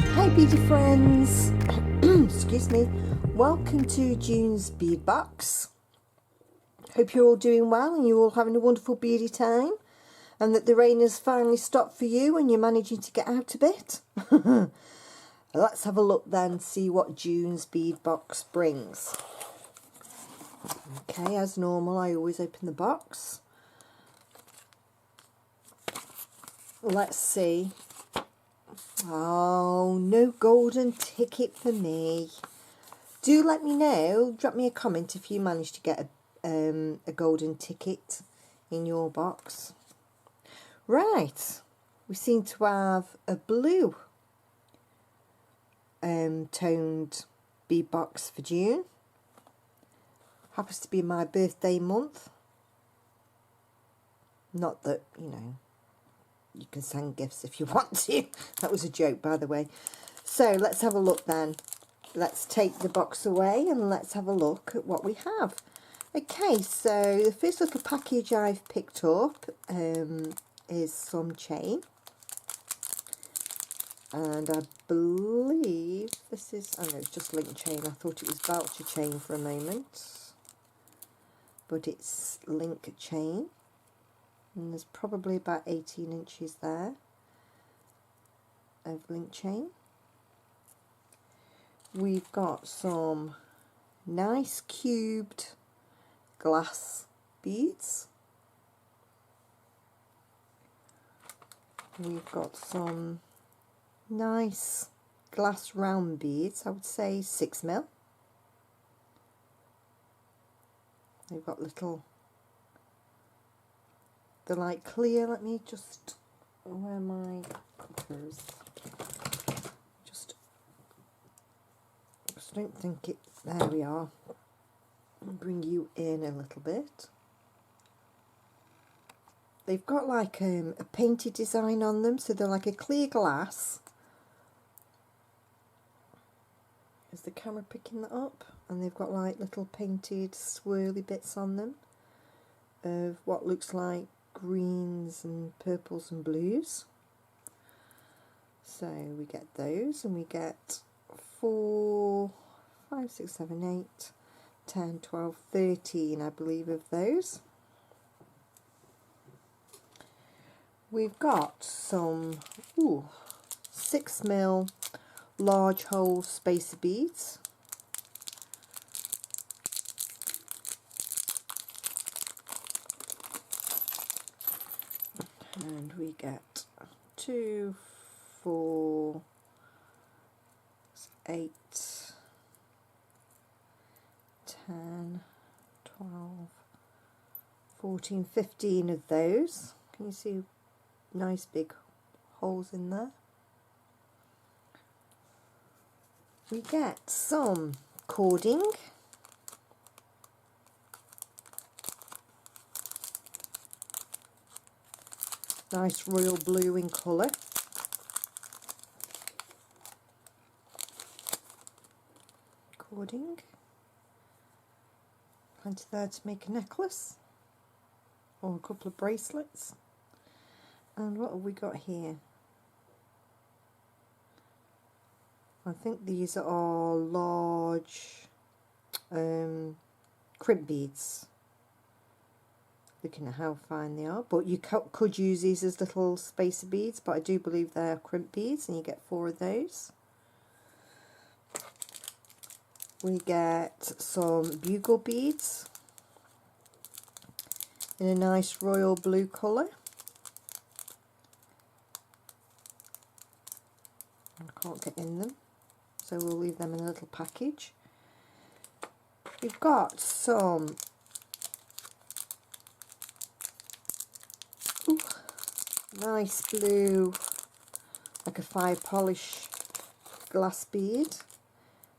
Hi beady friends, excuse me, welcome to June's Bead Box. Hope you're all doing well and you're all having a wonderful beady time, and that the rain has finally stopped for you and you're managing to get out a bit. Let's have a look then, see what June's Bead Box brings. Okay, as normal I always open the box. Let's see. Oh, no golden ticket for me. Do let me know, drop me a comment if you managed to get a golden ticket in your box. Right, we seem to have a blue toned bead box for June. Happens to be my birthday month. Not that, you know, you can send gifts if you want to. That was a joke, by the way. So let's have a look then. Let's take the box away and let's have a look at what we have. Okay, so the first little package I've picked up is some chain. And I believe this is, oh no, it's just link chain. I thought it was voucher chain for a moment. But it's link chain. And there's probably about 18 inches there of link chain. We've got some nice cubed glass beads. We've got some nice glass round beads, I would say 6mm. They've got little, they're like clear. Let me just, where are my cutters? Just don't think it, there we are. I'll bring you in a little bit. They've got like a painted design on them, so they're like a clear glass. Is the camera picking that up? And they've got like little painted swirly bits on them of what looks like greens and purples and blues. So we get those, and we get 4, 5, 6, 7, 8, 10, 12, 13 I believe of those. We've got some 6mm large hole spacer beads. And we get 2, 4, 8, 10, 12, 14, 15 of those. Can you see nice big holes in there? We get some cording. Nice royal blue in colour. Cording. Plenty there to make a necklace or a couple of bracelets. And what have we got here? I think these are large crimp beads. Looking at how fine they are, but you could use these as little spacer beads, but I do believe they're crimp beads, and you get 4 of those. We get some bugle beads in a nice royal blue colour. I can't get in them, so we'll leave them in a little package. We've got some nice blue, like a fire polish glass bead.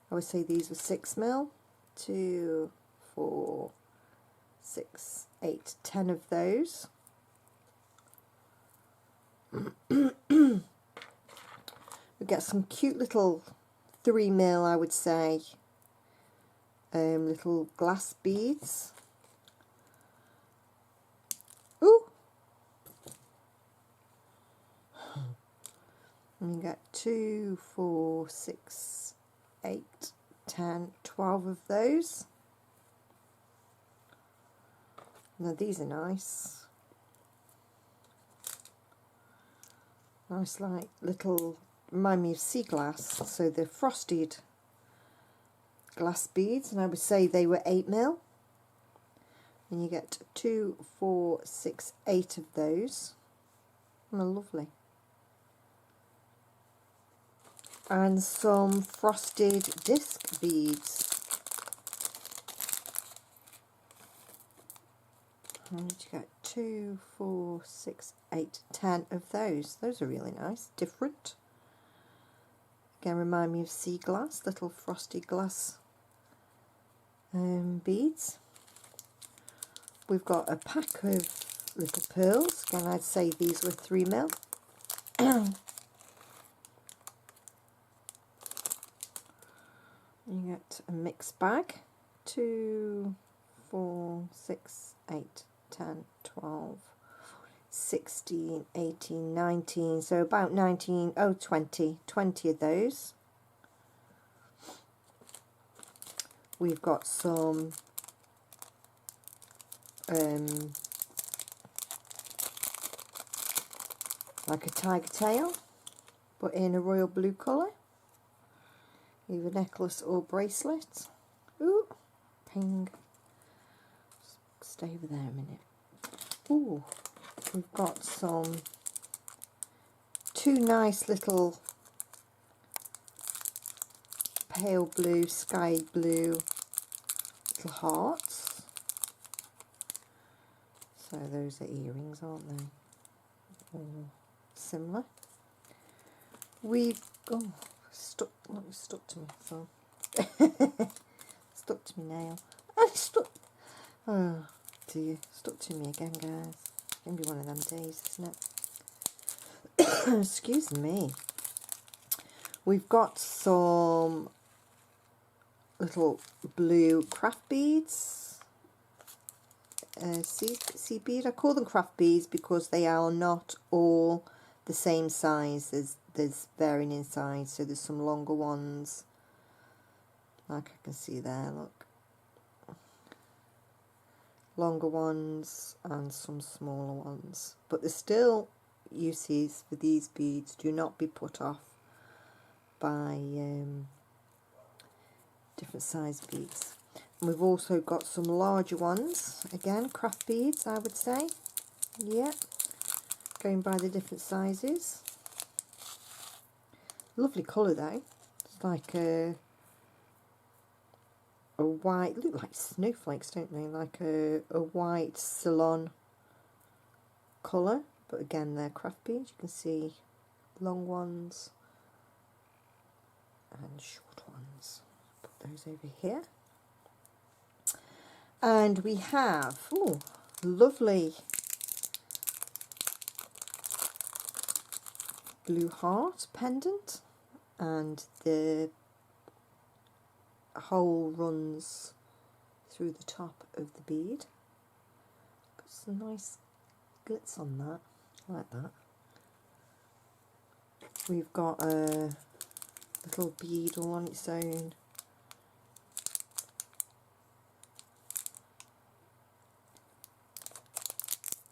I would say these were 6mm. 2, 4, 6, 8, 10 of those. We get some cute little 3mm, I would say, little glass beads. Ooh! And you get 2, 4, 6, 8, 10, 12 of those. Now these are nice. Nice, like little, remind me of sea glass. So they're frosted glass beads, and I would say they were 8mm. And you get 2, 4, 6, 8 of those. And they're lovely. And some frosted disc beads. And you get 2, 4, 6, 8, 10 of those. Those are really nice, different. Again, remind me of sea glass, little frosted glass beads. We've got a pack of little pearls. Again, I'd say these were 3mm. You get a mixed bag, 2, 4, 6, 8, 10, 12, 16, 18, 19, so about 19, 20 of those. We've got some like a tiger tail, but in a royal blue colour. Either necklace or bracelet. Ooh, ping. Stay over there a minute. Ooh, we've got some 2 nice little pale blue, sky blue little hearts. So those are earrings, aren't they? All similar. We've stuck to me, so stuck to me nail. Oh dear, stuck to me again, guys. It's gonna be one of them days, isn't it? Excuse me. We've got some little blue craft beads. Seed bead. I call them craft beads because they are not all the same size. There's varying in size, so there's some longer ones, like I can see there, look, longer ones and some smaller ones, but there's still uses for these beads. Do not be put off by different size beads. And we've also got some larger ones, again craft beads, I would say. Yeah, going by the different sizes. Lovely colour though. It's like a white, look like snowflakes, don't they? Like a white salon colour, but again they're craft beads. You can see long ones and short ones. Put those over here. And we have, oh, lovely blue heart pendant, and the hole runs through the top of the bead. Got some nice glitz on that, I like that. We've got a little bead all on its own.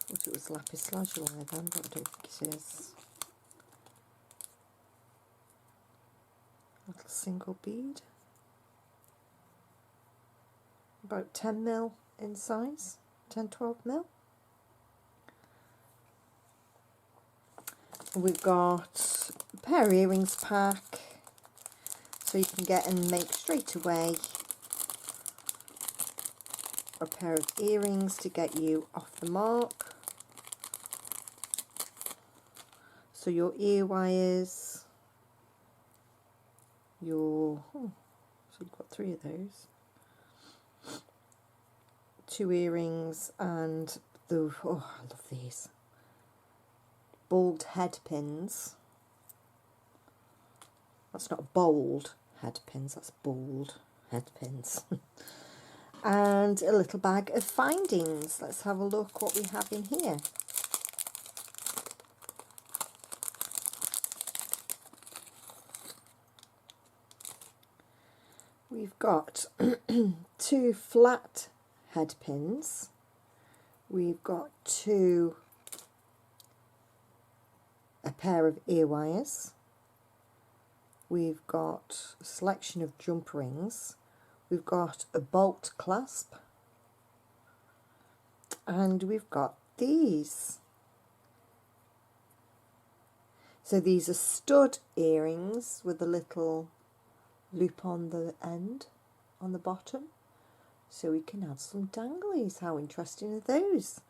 I thought it was lapis lazuli then, but I don't think it is. Little single bead, about 10mm in size, 10-12mm. We've got a pair of earrings pack, so you can get and make straight away a pair of earrings to get you off the mark. So your ear wires, so you've got 3 of those, 2 earrings, and the, oh, I love these bold head pins. That's not bold head pins, that's bold head pins. And a little bag of findings. Let's have a look what we have in here. we've got 2 flat head pins. We've got a pair of ear wires. We've got a selection of jump rings. We've got a bolt clasp. And we've got these. So these are stud earrings with a little loop on the end, on the bottom. So we can add some danglies. How interesting are those?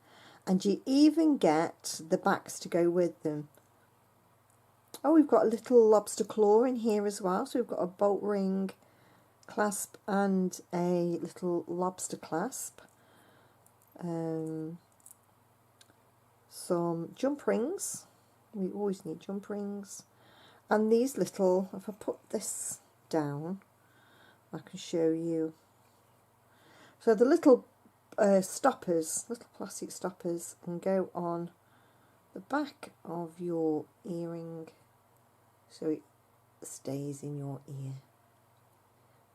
And you even get the backs to go with them. Oh, we've got a little lobster claw in here as well. So we've got a bolt ring clasp and a little lobster clasp. Some jump rings. We always need jump rings. And these little, if I put this down, I can show you. So the little stoppers, little plastic stoppers, can go on the back of your earring so it stays in your ear.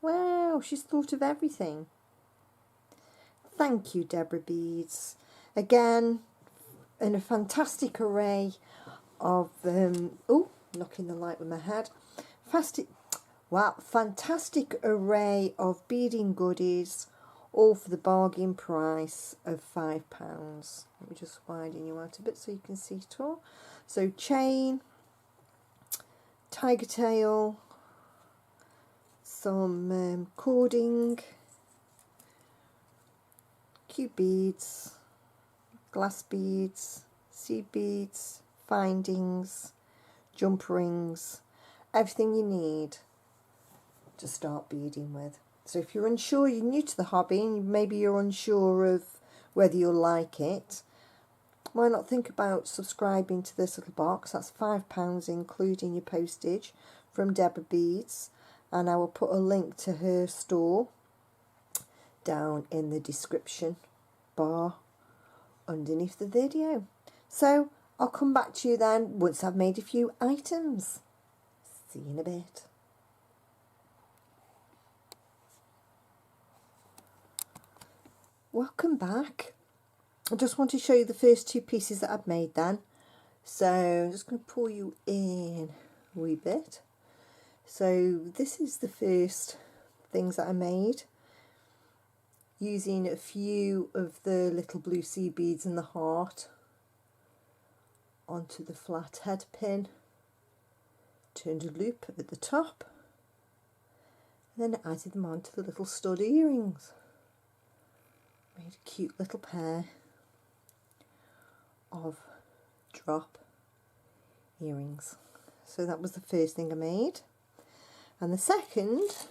Wow, she's thought of everything. Thank you, Deborah Beads. Again, in a fantastic array of, oh, knocking the light with my head. Fantastic array of beading goodies, all for the bargain price of £5. Let me just widen you out a bit so you can see it all. So chain, tiger tail, some cording, cute beads, glass beads, seed beads, findings, jump rings, everything you need to start beading with. So if you're unsure, you're new to the hobby and maybe you're unsure of whether you'll like it, why not think about subscribing to this little box? That's £5 including your postage from Deborah Beads, and I will put a link to her store down in the description bar underneath the video. So I'll come back to you then once I've made a few items. See you in a bit. Welcome back. I just want to show you the first 2 pieces that I've made then. So I'm just going to pull you in a wee bit. So this is the first things that I made, using a few of the little blue seed beads in the heart onto the flat head pin, turned a loop at the top, and then added them onto the little stud earrings. Made a cute little pair of drop earrings. So that was the first thing I made. And the second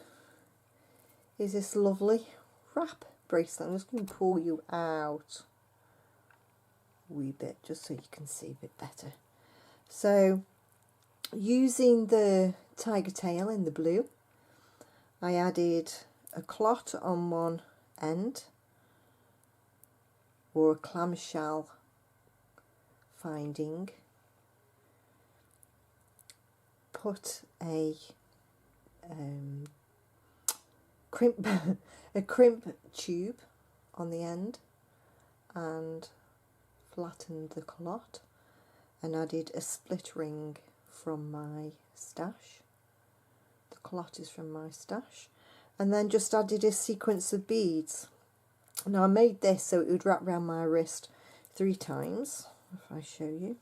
is this lovely wrap bracelet. I'm just going to pull you out a wee bit just so you can see a bit better. So using the tiger tail in the blue, I added a clot on one end or a clamshell finding, put a crimp tube on the end and flattened the clot, and added a split ring from my stash. The clot is from my stash, and then just added a sequence of beads. Now I made this so it would wrap around my wrist 3 times. If I show you,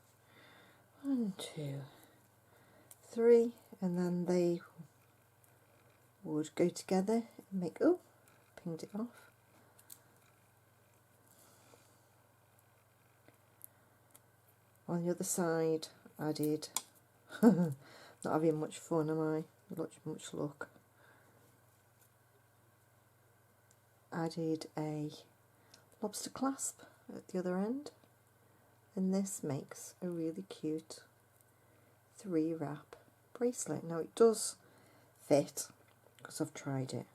1, 2, 3, and then they would go together and make, oh, pinged it off. On the other side I did, not having much fun, am I? Much luck. Added a lobster clasp at the other end, and this makes a really cute 3-wrap bracelet. Now it does fit because I've tried it,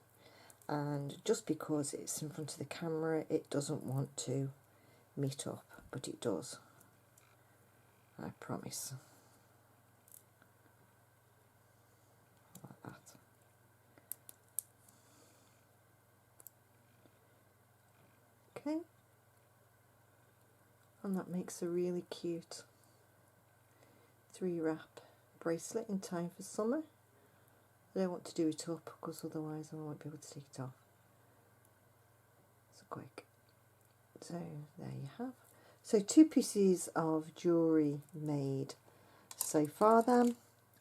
and just because it's in front of the camera it doesn't want to meet up, but it does, I promise. Like that. Okay, and that makes a really cute 3-wrap bracelet in time for summer. I don't want to do it up because otherwise I won't be able to take it off. So quick. So there you have. So 2 pieces of jewellery made so far then,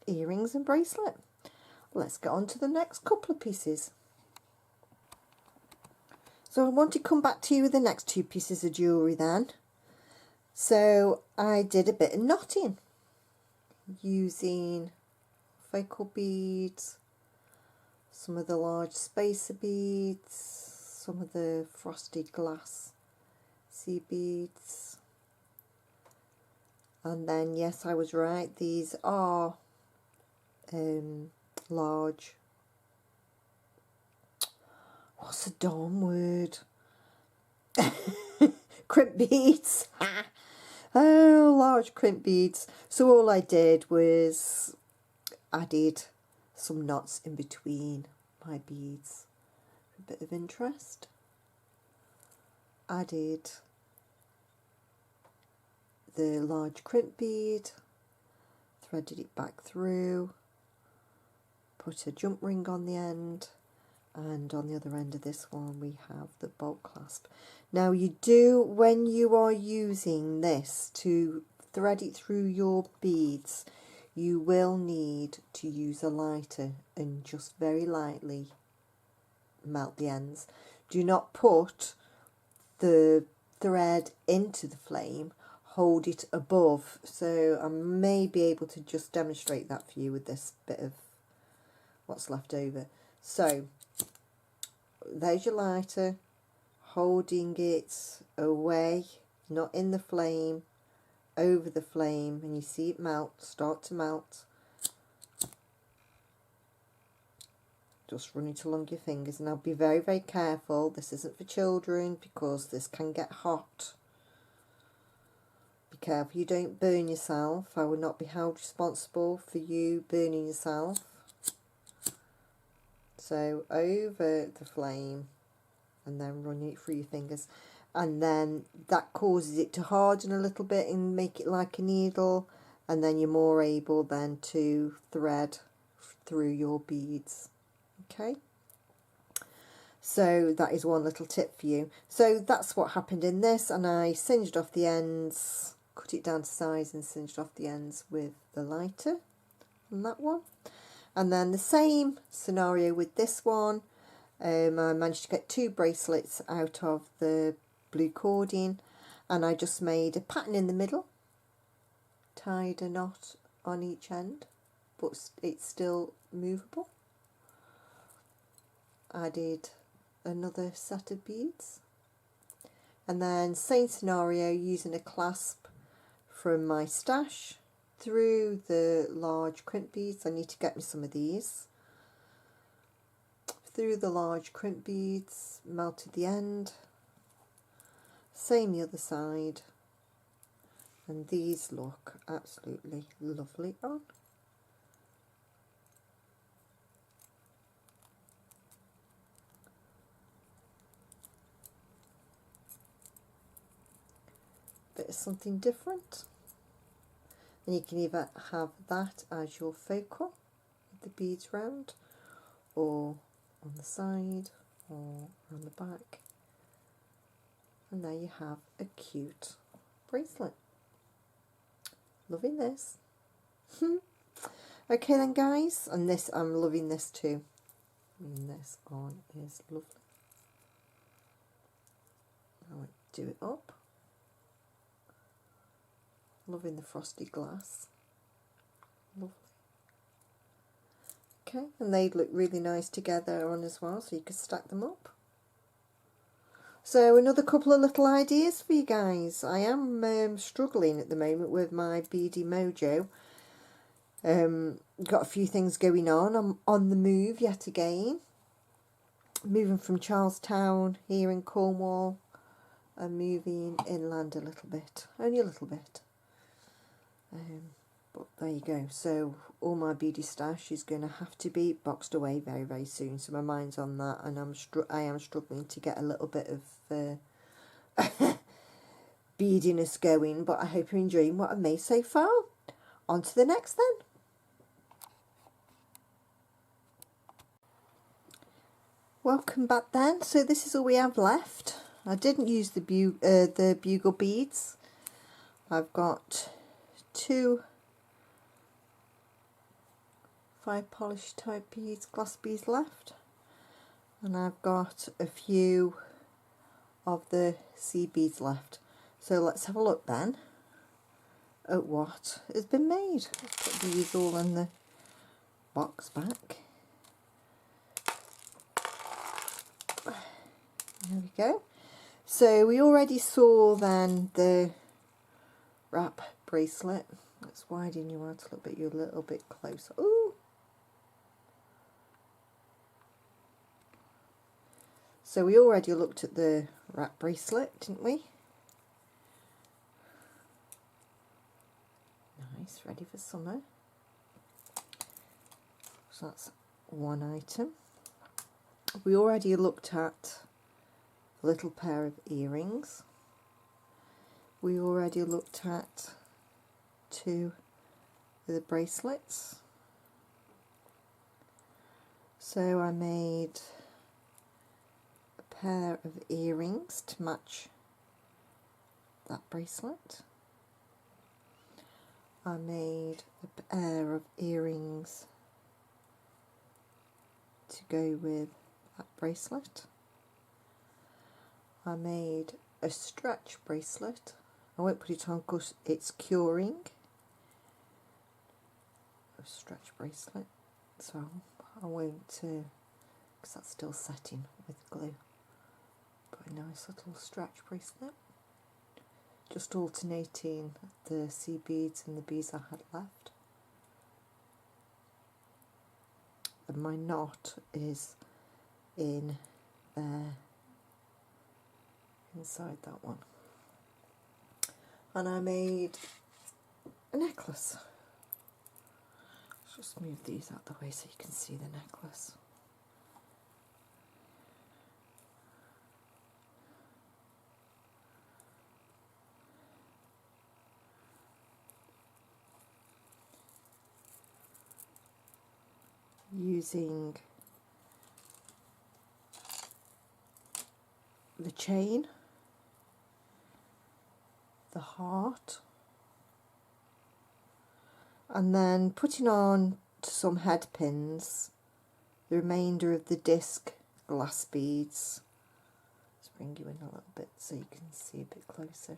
earrings and bracelet. Let's get on to the next couple of pieces. So I want to come back to you with the next 2 pieces of jewellery then. So I did a bit of knotting using focal beads, some of the large spacer beads, some of the frosted glass sea beads, and then yes, I was right, these are large, what's the darn word, crimp beads. Oh, large crimp beads. So all I did was added some knots in between my beads for a bit of interest. Added the large crimp bead, threaded it back through, put a jump ring on the end, and on the other end of this one we have the bolt clasp. Now you do, when you are using this to thread it through your beads, you will need to use a lighter and just very lightly melt the ends. Do not put the thread into the flame, hold it above. So I may be able to just demonstrate that for you with this bit of what's left over. So there's your lighter, holding it away, not in the flame, over the flame, and you see it melt, start to melt. Just run it along your fingers. Now be very, very careful. This isn't for children because this can get hot. Be careful you don't burn yourself. I will not be held responsible for you burning yourself. So over the flame and then run it through your fingers, and then that causes it to harden a little bit and make it like a needle, and then you're more able then to thread through your beads. Okay, so that is one little tip for you. So that's what happened in this, and I singed off the ends, cut it down to size and singed off the ends with the lighter on that one. And then the same scenario with this one. I managed to get 2 bracelets out of the blue cording, and I just made a pattern in the middle, tied a knot on each end, but it's still movable. Added another set of beads, and then same scenario, using a clasp from my stash through the large crimp beads. I need to get me some of these. Through the large crimp beads, melted the end, same the other side, and these look absolutely lovely on. Bit of something different, and you can either have that as your focal with the beads round, or on the side, or on the back, and there you have a cute bracelet. Loving this. Okay then guys, and this, I'm loving this too. And this one is lovely. I'll do it up. Loving the frosted glass. Lovely. Okay, and they look really nice together on as well, so you could stack them up. So another couple of little ideas for you guys. I am struggling at the moment with my beady mojo. Got a few things going on. I'm on the move yet again. Moving from Charlestown here in Cornwall. I'm moving inland a little bit, only a little bit. But there you go. So all my beady stash is going to have to be boxed away very, very soon. So my mind's on that, and I am struggling to get a little bit of beadiness going, but I hope you're enjoying what I've made so far. On to the next then. Welcome back then. So this is all we have left. I didn't use the bugle beads. I've got 2 5 polish type beads, glass beads left, and I've got a few of the seed beads left. So let's have a look then at what has been made. Let's put these all in the box back. There we go. So we already saw then the wrap bracelet. Let's widen you out a little bit closer. Ooh. So we already looked at the wrap bracelet, didn't we? Nice, ready for summer. So that's one item. We already looked at a little pair of earrings. We already looked at 2 of the bracelets. So I made a pair of earrings to match that bracelet. I made a pair of earrings to go with that bracelet. I made a stretch bracelet. I won't put it on because it's curing. A stretch bracelet, so I won't, because that's still setting with glue. But a nice little stretch bracelet. Just alternating the seed beads and the beads I had left. And my knot is in there, inside that one. And I made a necklace. Let's just move these out the way so you can see the necklace. Using the chain, the heart, and then putting on some head pins the remainder of the disc glass beads. Let's bring you in a little bit so you can see a bit closer.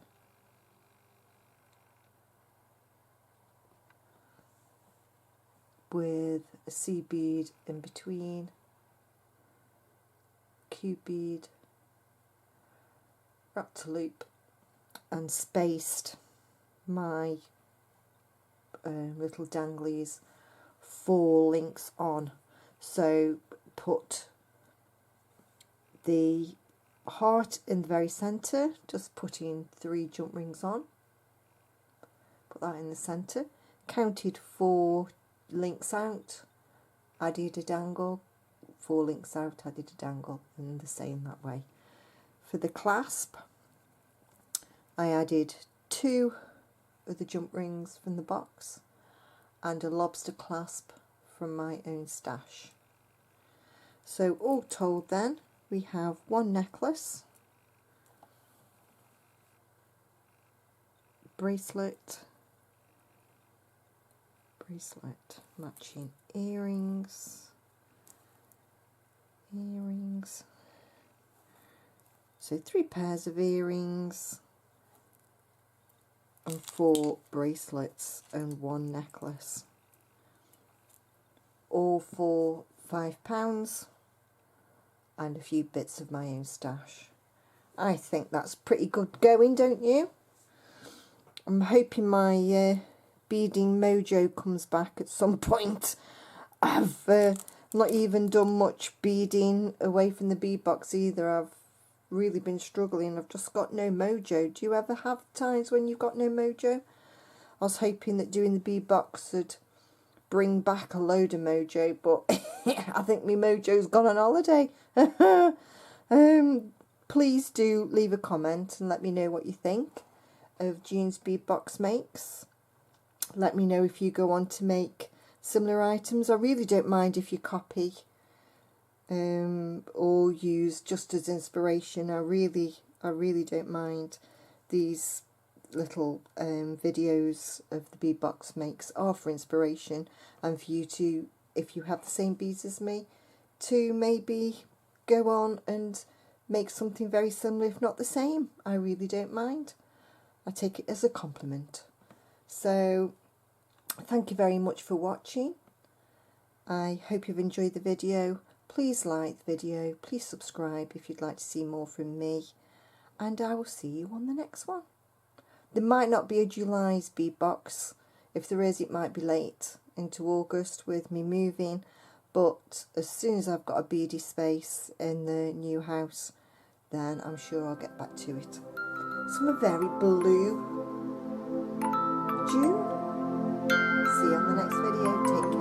With a seed bead in between, cube bead, wrapped a loop, and spaced my little danglies 4 links on. So put the heart in the very centre, just putting 3 jump rings on. Put that in the centre. Counted 4 links out, added a dangle, 4 links out, added a dangle, and the same that way. For the clasp, I added 2 of the jump rings from the box and a lobster clasp from my own stash. So all told then, we have 1 necklace, bracelet, matching earrings, so 3 pairs of earrings and 4 bracelets and 1 necklace, all for £5 and a few bits of my own stash. I think that's pretty good going, don't you? I'm hoping my beading mojo comes back at some point. I've not even done much beading away from the bead box either. I've really been struggling. I've just got no mojo. Do you ever have times when you've got no mojo? I was hoping that doing the bead box would bring back a load of mojo, but I think my mojo's gone on holiday. Please do leave a comment and let me know what you think of June's bead box makes. Let me know if you go on to make similar items. I really don't mind if you copy or use just as inspiration. I really don't mind. These little videos of the bead box makes are for inspiration, and for you to, if you have the same beads as me, to maybe go on and make something very similar, if not the same. I really don't mind. I take it as a compliment. So thank you very much for watching. I hope you've enjoyed the video. Please like the video, please subscribe if you'd like to see more from me, and I will see you on the next one. There might not be a July's bead box. If there is, it might be late into August with me moving, but as soon as I've got a beady space in the new house, then I'm sure I'll get back to it. So I'm a very blue June. See you on the next video. Take care.